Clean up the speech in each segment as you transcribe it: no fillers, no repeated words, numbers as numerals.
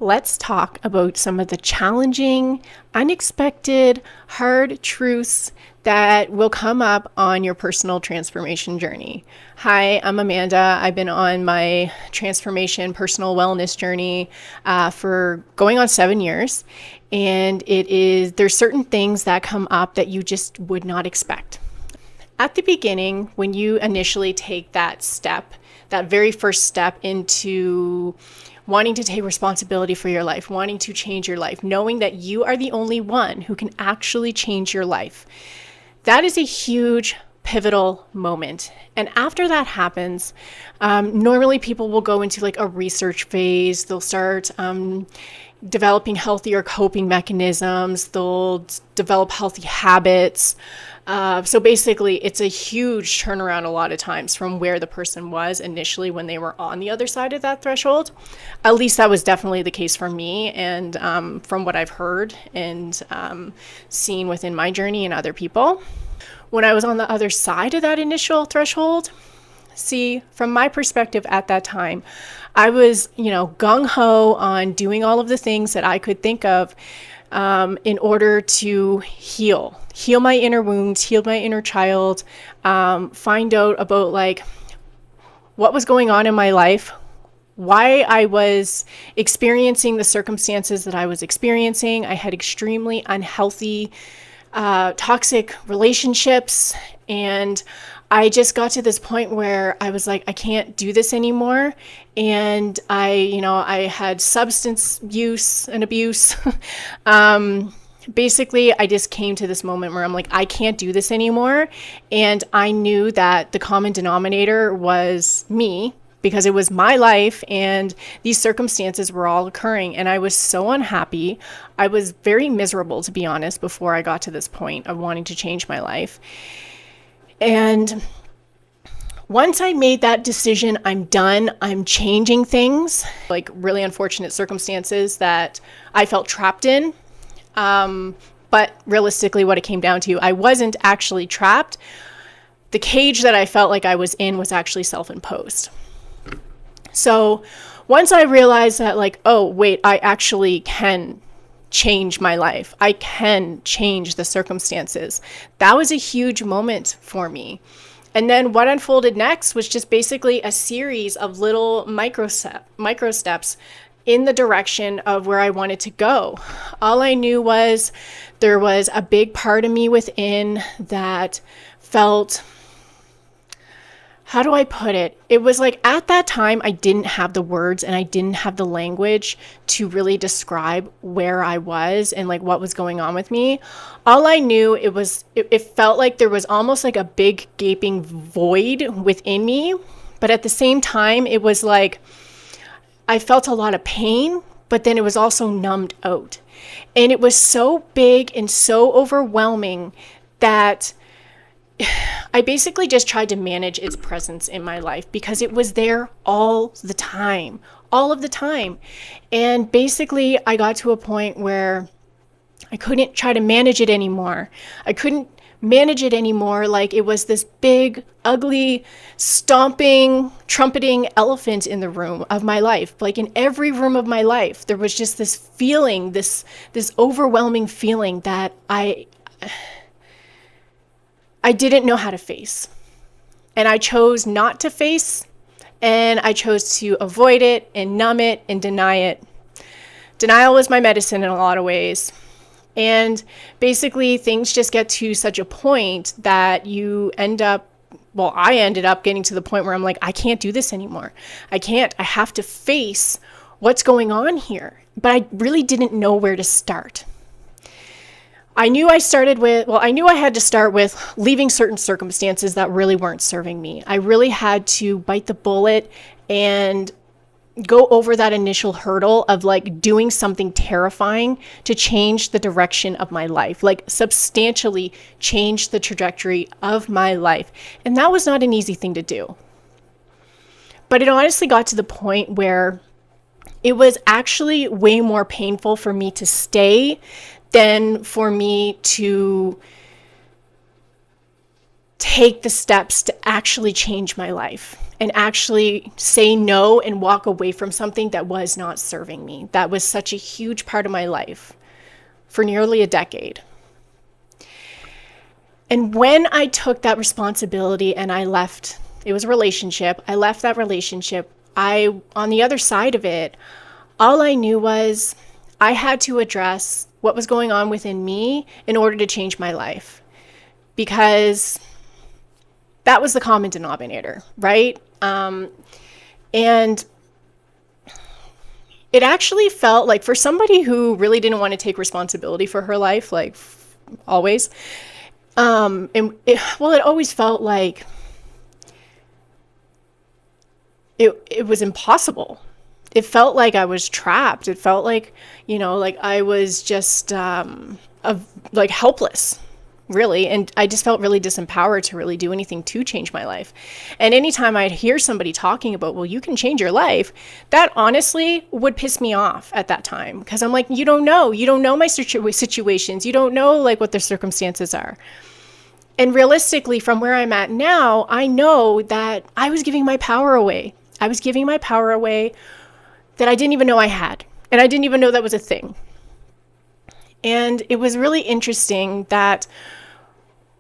Let's talk about some of the challenging, unexpected, hard truths that will come up on your personal transformation journey. Hi, I'm Amanda. I've been on my transformation personal wellness journey for going on 7 years. And there's certain things that come up that you just would not expect. At the beginning, when you initially take that step, that very first step into wanting to take responsibility for your life, wanting to change your life, knowing that you are the only one who can actually change your life, that is a huge pivotal moment. And after that happens, normally people will go into like a research phase. They'll start developing healthier coping mechanisms. They'll develop healthy habits. So basically, it's a huge turnaround a lot of times from where the person was initially when they were on the other side of that threshold. At least that was definitely the case for me, and from what I've heard and seen within my journey and other people. When I was on the other side of that initial threshold, see, from my perspective at that time, I was, gung-ho on doing all of the things that I could think of in order to heal my inner wounds, heal my inner child, find out about like what was going on in my life, why I was experiencing the circumstances that I was experiencing. I had extremely unhealthy, toxic relationships, and I just got to this point where I was like, I can't do this anymore. And I had substance use and abuse. Basically, I just came to this moment where I'm like, I can't do this anymore. And I knew that the common denominator was me, because it was my life and these circumstances were all occurring. And I was so unhappy. I was very miserable, to be honest, before I got to this point of wanting to change my life. And once I made that decision, I'm done. I'm changing things, like really unfortunate circumstances that I felt trapped in. But realistically, what it came down to, I wasn't actually trapped. The cage that I felt like I was in was actually self-imposed. So once I realized that, like, oh, wait, I actually can change my life. I can change the circumstances. That was a huge moment for me. And then what unfolded next was just basically a series of little micro steps in the direction of where I wanted to go. All I knew was there was a big part of me within that felt, how do I put it? It was like at that time, I didn't have the words and I didn't have the language to really describe where I was and like what was going on with me. All I knew, it felt like there was almost like a big gaping void within me. But at the same time, it was like I felt a lot of pain, but then it was also numbed out. And it was so big and so overwhelming that I basically just tried to manage its presence in my life because it was there all the time, all of the time. And basically I got to a point where I couldn't try to manage it anymore. I couldn't manage it anymore like it was this big, ugly, stomping, trumpeting elephant in the room of my life. Like in every room of my life, there was just this feeling, this overwhelming feeling that I didn't know how to face. And I chose not to face, and I chose to avoid it and numb it and deny it. Denial was my medicine in a lot of ways. And basically things just get to such a point that I ended up getting to the point where I'm like, I can't do this anymore. I have to face what's going on here. But I really didn't know where to start. I knew I had to start with leaving certain circumstances that really weren't serving me. I really had to bite the bullet and go over that initial hurdle of like doing something terrifying to change the direction of my life, like substantially change the trajectory of my life. And that was not an easy thing to do. But it honestly got to the point where it was actually way more painful for me to stay than for me to take the steps to actually change my life. and actually say no and walk away from something that was not serving me. That was such a huge part of my life for nearly a decade. And when I took that responsibility and I left, it was a relationship, I left that relationship, on the other side of it, all I knew was I had to address what was going on within me in order to change my life, because that was the common denominator, right? And it actually felt like, for somebody who really didn't want to take responsibility for her life, like always, it always felt like it was impossible. It felt like I was trapped. It felt like, like I was just like helpless, really. And I just felt really disempowered to really do anything to change my life. And anytime I'd hear somebody talking about, well, you can change your life, that honestly would piss me off at that time. Because I'm like, you don't know my situations. You don't know like what their circumstances are. And realistically, from where I'm at now, I know that I was giving my power away. I was giving my power away that I didn't even know I had. And I didn't even know that was a thing. And it was really interesting that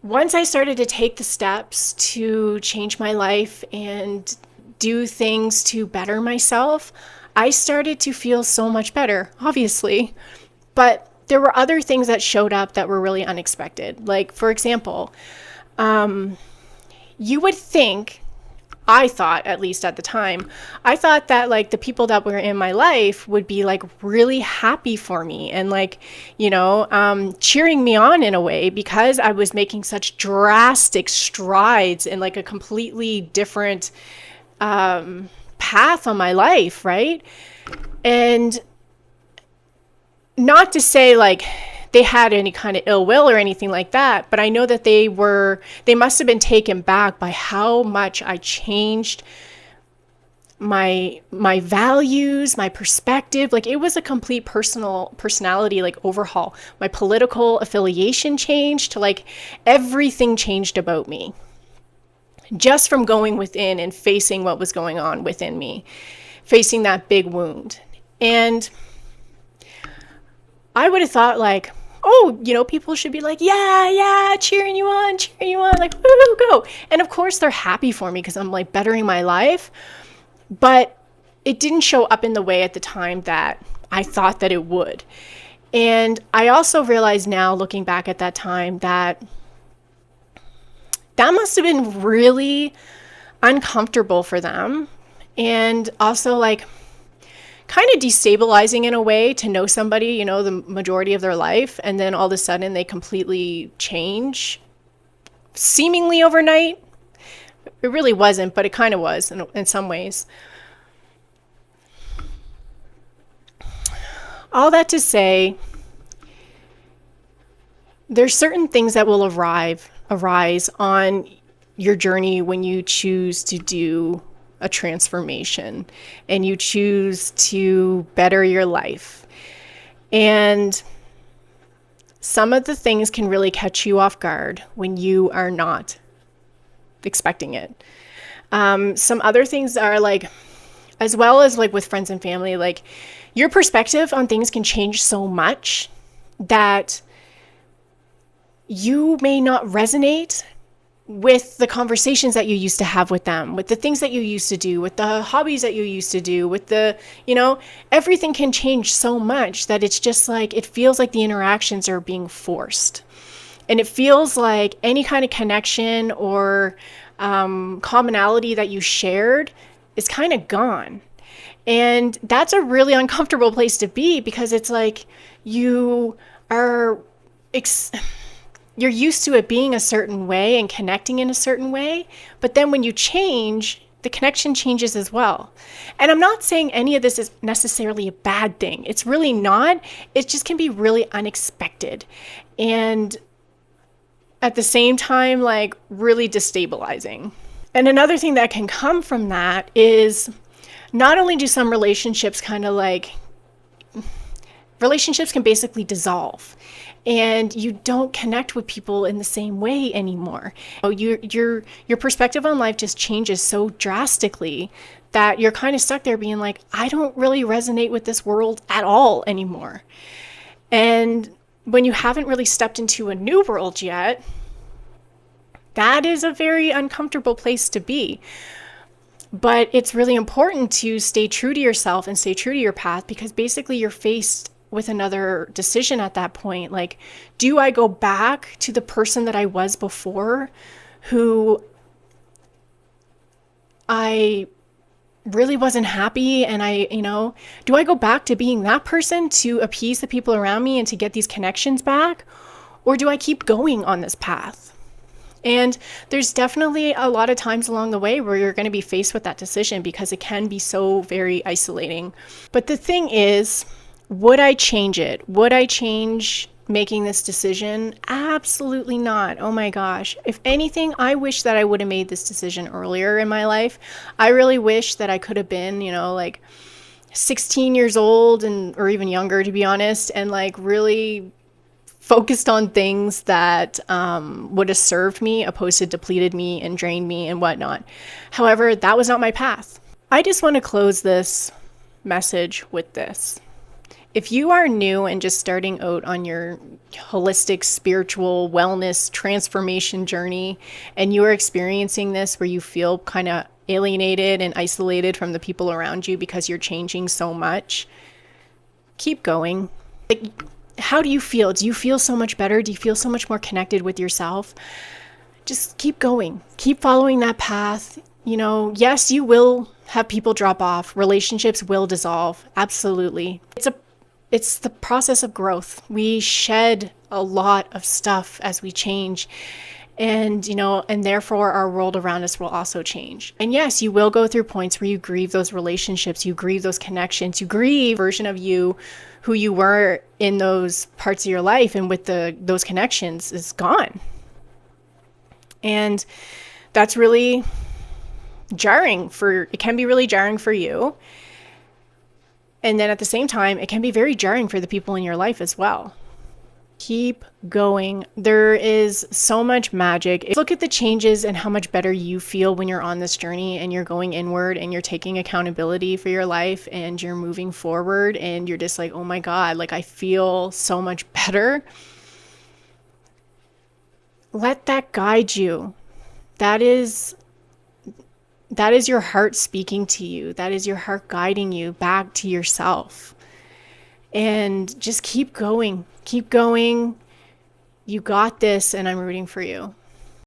once I started to take the steps to change my life and do things to better myself, I started to feel so much better, obviously. But there were other things that showed up that were really unexpected. Like, for example, you would think, I thought, at least at the time, I thought that like the people that were in my life would be like really happy for me and like, cheering me on in a way, because I was making such drastic strides in like a completely different path on my life, right? And not to say like they had any kind of ill will or anything like that, but I know that they must have been taken back by how much I changed my values, my perspective. Like, it was a complete personality like overhaul. My political affiliation changed, to like everything changed about me just from going within and facing what was going on within me, facing that big wound. And I would have thought like, oh, people should be like, yeah, cheering you on, like, woo, go. And of course they're happy for me because I'm like bettering my life. But it didn't show up in the way at the time that I thought that it would. And I also realize now, looking back at that time, that must have been really uncomfortable for them. And also like kind of destabilizing in a way to know somebody, the majority of their life, and then all of a sudden they completely change seemingly overnight. It really wasn't, but it kind of was in some ways. All that to say, there's certain things that will arise on your journey when you choose to do a transformation and you choose to better your life. And some of the things can really catch you off guard when you are not expecting it. Some other things are like, as well as like with friends and family, like your perspective on things can change so much that you may not resonate with the conversations that you used to have with them, with the things that you used to do, with the hobbies that you used to do, with the, everything can change so much that it's just like, it feels like the interactions are being forced. And it feels like any kind of connection or commonality that you shared is kind of gone. And that's a really uncomfortable place to be, because it's like you are you're used to it being a certain way and connecting in a certain way. But then when you change, the connection changes as well. And I'm not saying any of this is necessarily a bad thing. It's really not. It just can be really unexpected. And at the same time, like really destabilizing. And another thing that can come from that is not only do some relationships relationships can basically dissolve. and you don't connect with people in the same way anymore. Your perspective on life just changes so drastically that you're kind of stuck there being like, I don't really resonate with this world at all anymore. And when you haven't really stepped into a new world yet, that is a very uncomfortable place to be. But it's really important to stay true to yourself and stay true to your path, because basically you're faced with another decision at that point. Like, do I go back to the person that I was before, who I really wasn't happy, and do I go back to being that person to appease the people around me and to get these connections back? Or do I keep going on this path? And there's definitely a lot of times along the way where you're going to be faced with that decision, because it can be so very isolating. But the thing is, would I change it? Would I change making this decision? Absolutely not. Oh my gosh. If anything, I wish that I would have made this decision earlier in my life. I really wish that I could have been, like 16 years old or even younger, to be honest, and like really focused on things that would have served me, opposed to depleted me and drained me and whatnot. However, that was not my path. I just want to close this message with this. If you are new and just starting out on your holistic spiritual wellness transformation journey, and you are experiencing this where you feel kind of alienated and isolated from the people around you because you're changing so much, keep going. Like, how do you feel? Do you feel so much better? Do you feel so much more connected with yourself? Just keep going. Keep following that path. Yes, you will have people drop off. Relationships will dissolve. Absolutely. It's the process of growth. We shed a lot of stuff as we change. And therefore our world around us will also change. And yes, you will go through points where you grieve those relationships, you grieve those connections, you grieve the version of you who you were in those parts of your life, and with those connections is gone. And that's really jarring it can be really jarring for you. And then at the same time, it can be very jarring for the people in your life as well. Keep going. There is so much magic. Look at the changes and how much better you feel when you're on this journey and you're going inward and you're taking accountability for your life and you're moving forward, and you're just like, oh my God, like I feel so much better. Let that guide you. That is your heart speaking to you. That is your heart guiding you back to yourself. And just keep going. Keep going. You got this, and I'm rooting for you.